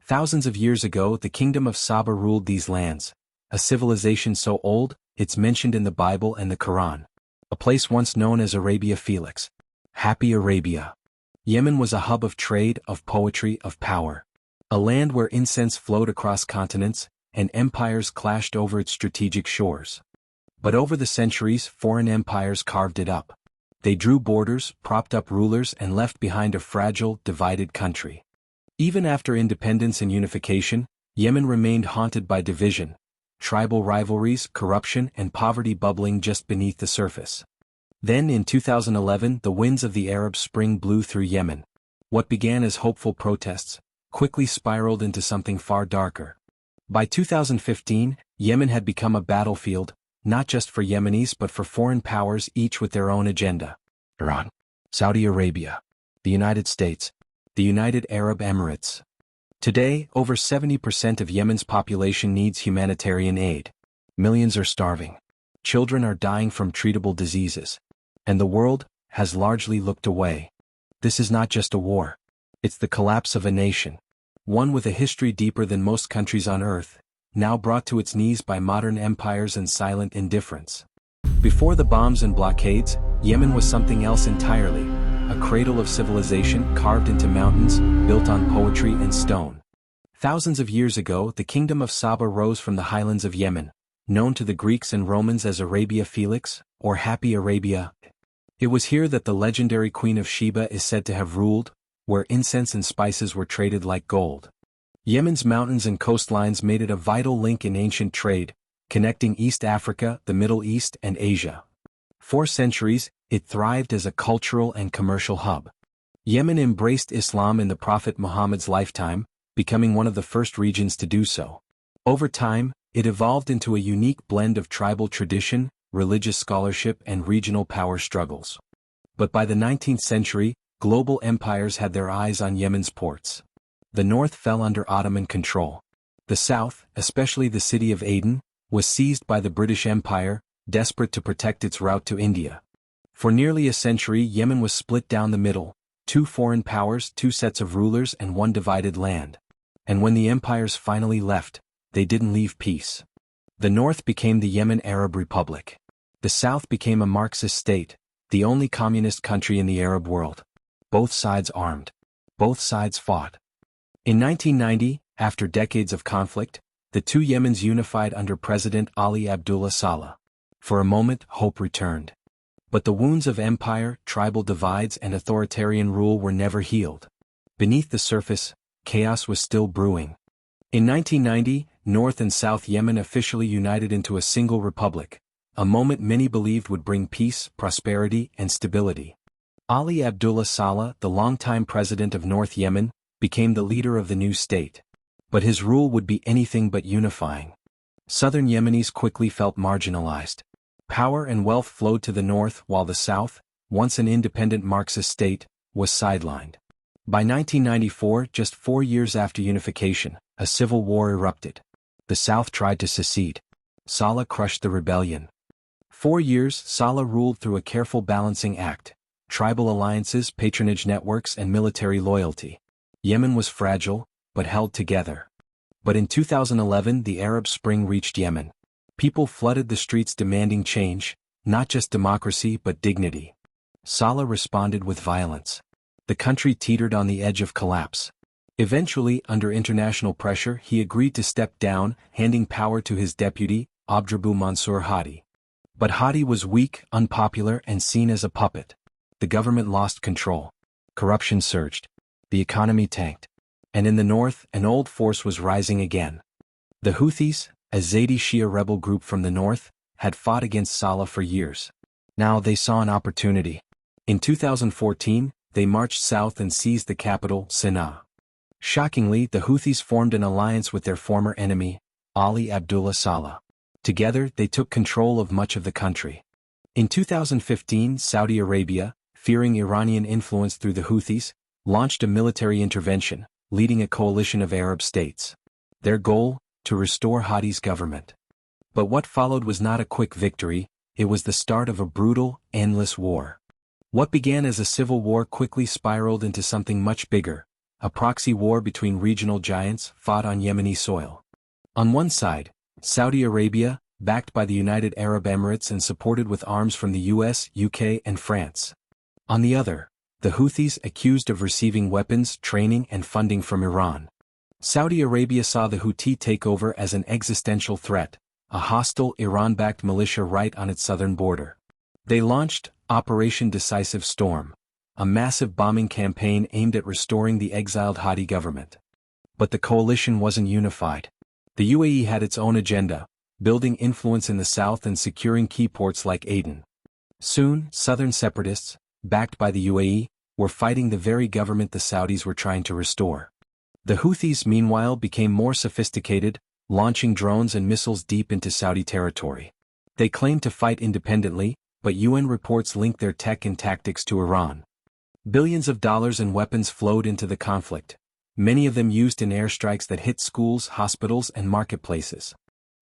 Thousands of years ago, the kingdom of Saba ruled these lands, a civilization so old, it's mentioned in the Bible and the Quran. A place once known as Arabia Felix. Happy Arabia. Yemen was a hub of trade, of poetry, of power. A land where incense flowed across continents, and empires clashed over its strategic shores. But over the centuries, foreign empires carved it up. They drew borders, propped up rulers, and left behind a fragile, divided country. Even after independence and unification, Yemen remained haunted by division, tribal rivalries, corruption, and poverty bubbling just beneath the surface. Then in 2011, the winds of the Arab Spring blew through Yemen. What began as hopeful protests quickly spiraled into something far darker. By 2015, Yemen had become a battlefield, not just for Yemenis but for foreign powers, each with their own agenda. Iran, Saudi Arabia, the United States, the United Arab Emirates. Today, over 70% of Yemen's population needs humanitarian aid. Millions are starving. Children are dying from treatable diseases. And the world has largely looked away. This is not just a war. It's the collapse of a nation. One with a history deeper than most countries on earth, now brought to its knees by modern empires and silent indifference. Before the bombs and blockades, Yemen was something else entirely, a cradle of civilization carved into mountains, built on poetry and stone. Thousands of years ago, the kingdom of Saba rose from the highlands of Yemen, known to the Greeks and Romans as Arabia Felix, or Happy Arabia. It was here that the legendary Queen of Sheba is said to have ruled, where incense and spices were traded like gold. Yemen's mountains and coastlines made it a vital link in ancient trade, connecting East Africa, the Middle East, and Asia. For centuries, it thrived as a cultural and commercial hub. Yemen embraced Islam in the Prophet Muhammad's lifetime, becoming one of the first regions to do so. Over time, it evolved into a unique blend of tribal tradition, religious scholarship, and regional power struggles. But by the 19th century, global empires had their eyes on Yemen's ports. The north fell under Ottoman control. The south, especially the city of Aden, was seized by the British Empire, desperate to protect its route to India. For nearly a century, Yemen was split down the middle, two foreign powers, two sets of rulers, and one divided land. And when the empires finally left, they didn't leave peace. The north became the Yemen Arab Republic. The south became a Marxist state, the only communist country in the Arab world. Both sides armed. Both sides fought. In 1990, after decades of conflict, the two Yemens unified under President Ali Abdullah Saleh. For a moment, hope returned. But the wounds of empire, tribal divides, and authoritarian rule were never healed. Beneath the surface, chaos was still brewing. In 1990, North and South Yemen officially united into a single republic, a moment many believed would bring peace, prosperity, and stability. Ali Abdullah Saleh, the longtime president of North Yemen, became the leader of the new state. But his rule would be anything but unifying. Southern Yemenis quickly felt marginalized. Power and wealth flowed to the north while the south, once an independent Marxist state, was sidelined. By 1994, just 4 years after unification, a civil war erupted. The south tried to secede. Saleh crushed the rebellion. 4 years, Saleh ruled through a careful balancing act, tribal alliances, patronage networks, and military loyalty. Yemen was fragile, but held together. But in 2011, the Arab Spring reached Yemen. People flooded the streets demanding change, not just democracy but dignity. Saleh responded with violence. The country teetered on the edge of collapse. Eventually, under international pressure, he agreed to step down, handing power to his deputy, Abdrabbu Mansour Hadi. But Hadi was weak, unpopular, and seen as a puppet. The government lost control. Corruption surged. The economy tanked. And in the north, an old force was rising again. The Houthis, a Zaydi Shia rebel group from the north, had fought against Saleh for years. Now they saw an opportunity. In 2014, they marched south and seized the capital, Sana'a. Shockingly, the Houthis formed an alliance with their former enemy, Ali Abdullah Saleh. Together, they took control of much of the country. In 2015, Saudi Arabia, fearing Iranian influence through the Houthis, launched a military intervention, leading a coalition of Arab states. Their goal? To restore Hadi's government. But what followed was not a quick victory, it was the start of a brutal, endless war. What began as a civil war quickly spiraled into something much bigger, a proxy war between regional giants fought on Yemeni soil. On one side, Saudi Arabia, backed by the United Arab Emirates and supported with arms from the US, UK, and France. On the other, the Houthis accused of receiving weapons, training, and funding from Iran. Saudi Arabia saw the Houthi takeover as an existential threat, a hostile Iran-backed militia right on its southern border. They launched Operation Decisive Storm, a massive bombing campaign aimed at restoring the exiled Hadi government. But the coalition wasn't unified. The UAE had its own agenda, building influence in the south and securing key ports like Aden. Soon, southern separatists, backed by the UAE, were fighting the very government the Saudis were trying to restore. The Houthis meanwhile became more sophisticated, launching drones and missiles deep into Saudi territory. They claimed to fight independently, but UN reports linked their tech and tactics to Iran. Billions of dollars in weapons flowed into the conflict, many of them used in airstrikes that hit schools, hospitals, and marketplaces.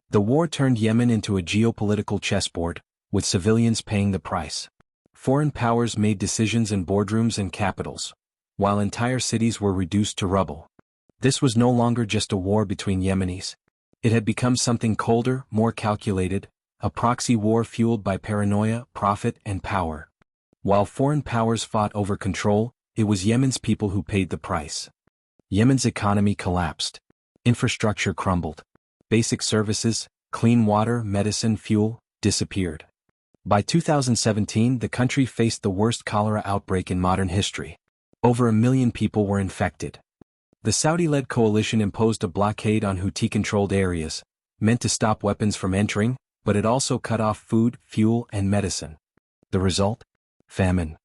The war turned Yemen into a geopolitical chessboard, with civilians paying the price. Foreign powers made decisions in boardrooms and capitals, while entire cities were reduced to rubble. This was no longer just a war between Yemenis. It had become something colder, more calculated, a proxy war fueled by paranoia, profit, and power. While foreign powers fought over control, it was Yemen's people who paid the price. Yemen's economy collapsed. Infrastructure crumbled. Basic services, clean water, medicine, fuel, disappeared. By 2017, the country faced the worst cholera outbreak in modern history. Over 1 million people were infected. The Saudi-led coalition imposed a blockade on Houthi-controlled areas, meant to stop weapons from entering, but it also cut off food, fuel, and medicine. The result? Famine.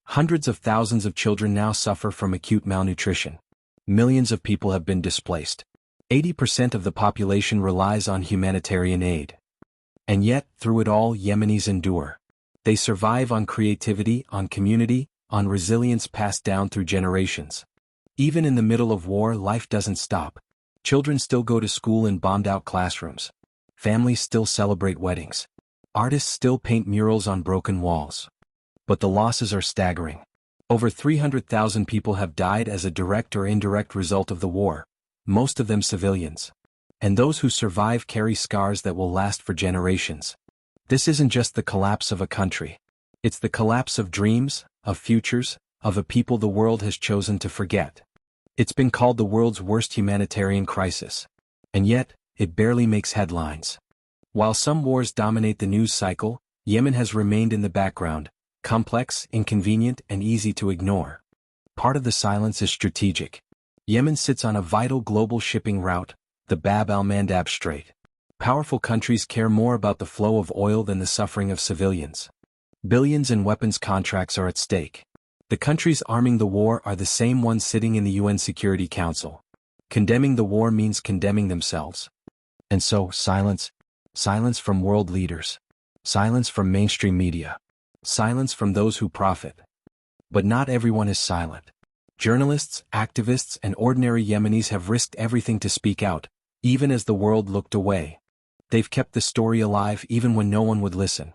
Hundreds of thousands of children now suffer from acute malnutrition. Millions of people have been displaced. 80% of the population relies on humanitarian aid. And yet, through it all, Yemenis endure. They survive on creativity, on community, on resilience passed down through generations. Even in the middle of war, life doesn't stop. Children still go to school in bombed-out classrooms. Families still celebrate weddings. Artists still paint murals on broken walls. But the losses are staggering. Over 300,000 people have died as a direct or indirect result of the war, most of them civilians. And those who survive carry scars that will last for generations. This isn't just the collapse of a country. It's the collapse of dreams, of futures, of a people the world has chosen to forget. It's been called the world's worst humanitarian crisis. And yet, it barely makes headlines. While some wars dominate the news cycle, Yemen has remained in the background, complex, inconvenient, and easy to ignore. Part of the silence is strategic. Yemen sits on a vital global shipping route, the Bab al-Mandab Strait. Powerful countries care more about the flow of oil than the suffering of civilians. Billions in weapons contracts are at stake. The countries arming the war are the same ones sitting in the UN Security Council. Condemning the war means condemning themselves. And so, silence. Silence from world leaders. Silence from mainstream media. Silence from those who profit. But not everyone is silent. Journalists, activists, and ordinary Yemenis have risked everything to speak out, even as the world looked away. They've kept the story alive even when no one would listen.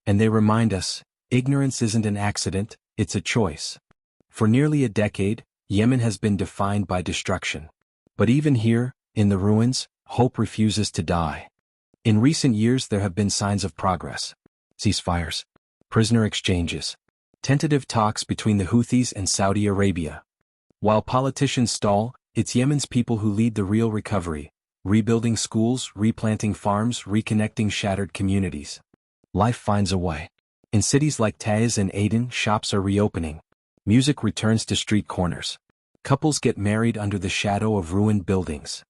And they remind us, ignorance isn't an accident, it's a choice. For nearly a decade, Yemen has been defined by destruction. But even here, in the ruins, hope refuses to die. In recent years there have been signs of progress. Ceasefires. Prisoner exchanges. Tentative talks between the Houthis and Saudi Arabia. While politicians stall, it's Yemen's people who lead the real recovery, rebuilding schools, replanting farms, reconnecting shattered communities. Life finds a way. In cities like Taiz and Aden, shops are reopening. Music returns to street corners. Couples get married under the shadow of ruined buildings.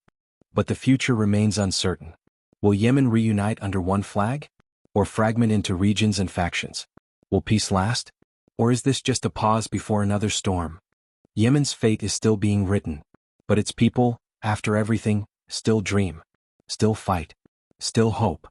But the future remains uncertain. Will Yemen reunite under one flag? Or fragment into regions and factions? Will peace last? Or is this just a pause before another storm? Yemen's fate is still being written. But its people, after everything, still dream. Still fight. Still hope.